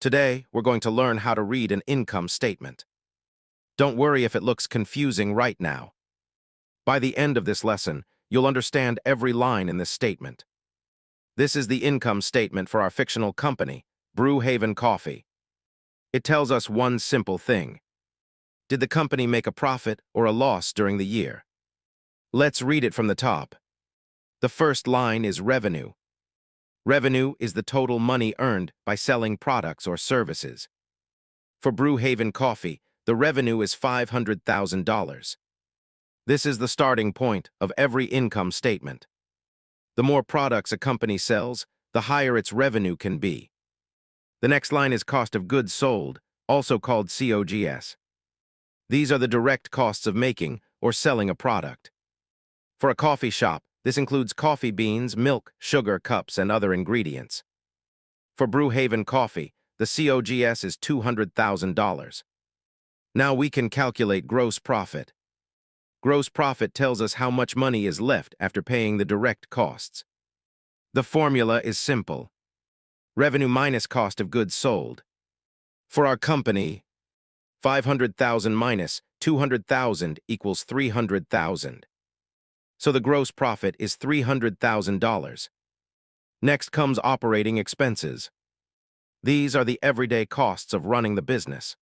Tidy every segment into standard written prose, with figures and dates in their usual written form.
Today, we're going to learn how to read an income statement. Don't worry if it looks confusing right now. By the end of this lesson, you'll understand every line in this statement. This is the income statement for our fictional company, Brew Haven Coffee. It tells us one simple thing. Did the company make a profit or a loss during the year? Let's read it from the top. The first line is revenue. Revenue is the total money earned by selling products or services. For Brew Haven Coffee, the revenue is $500,000. This is the starting point of every income statement. The more products a company sells, the higher its revenue can be. The next line is cost of goods sold, also called COGS. These are the direct costs of making or selling a product. For a coffee shop, this includes coffee beans, milk, sugar, cups, and other ingredients. For Brew Haven Coffee, the COGS is $200,000. Now we can calculate gross profit. Gross profit tells us how much money is left after paying the direct costs. The formula is simple. Revenue minus cost of goods sold. For our company, 500,000 minus 200,000 equals 300,000. So the gross profit is $300,000. Next comes operating expenses. These are the everyday costs of running the business.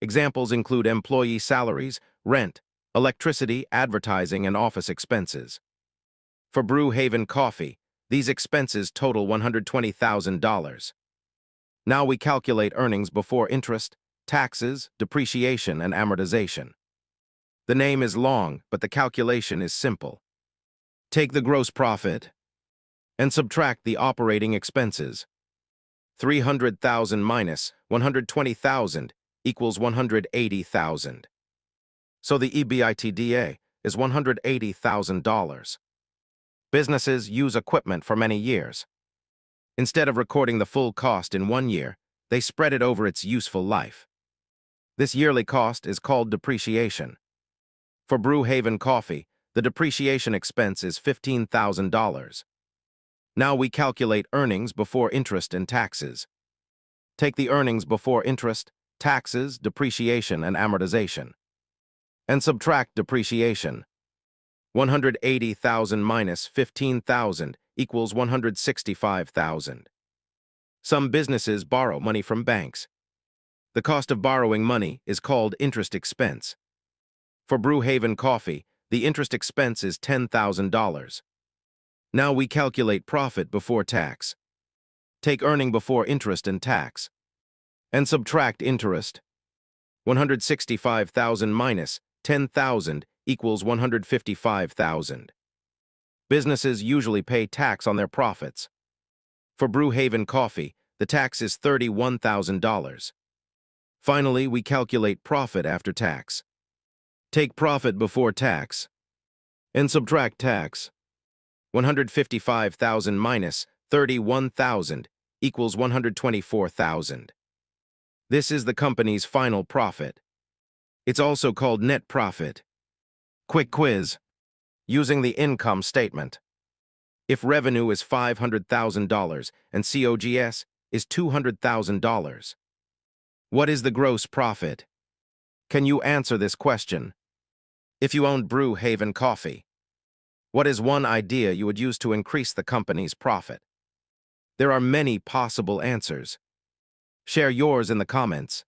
Examples include employee salaries, rent, electricity, advertising, and office expenses. For Brew Haven Coffee, these expenses total $120,000. Now we calculate earnings before interest, taxes, depreciation, and amortization. The name is long, but the calculation is simple. Take the gross profit and subtract the operating expenses. 300,000 minus 120,000 equals 180,000. So the EBITDA is $180,000. Businesses use equipment for many years. Instead of recording the full cost in 1 year, they spread it over its useful life. This yearly cost is called depreciation. For Brew Haven Coffee, the depreciation expense is $15,000. Now we calculate earnings before interest and taxes. Take the earnings before interest, taxes, depreciation, and amortization, and subtract depreciation. 180,000 minus 15,000 equals 165,000. Some businesses borrow money from banks. The cost of borrowing money is called interest expense. For Brew Haven Coffee, the interest expense is $10,000. Now we calculate profit before tax. Take earning before interest and tax, and subtract interest. 165,000 minus 10,000 equals 155,000. Businesses usually pay tax on their profits. For Brew Haven Coffee, the tax is $31,000. Finally, we calculate profit after tax. Take profit before tax and subtract tax. 155,000 minus 31,000 equals 124,000. This is the company's final profit. It's also called net profit. Quick quiz. Using the income statement. If revenue is $500,000 and COGS is $200,000, what is the gross profit? Can you answer this question? If you owned Brew Haven Coffee, what is one idea you would use to increase the company's profit? There are many possible answers. Share yours in the comments.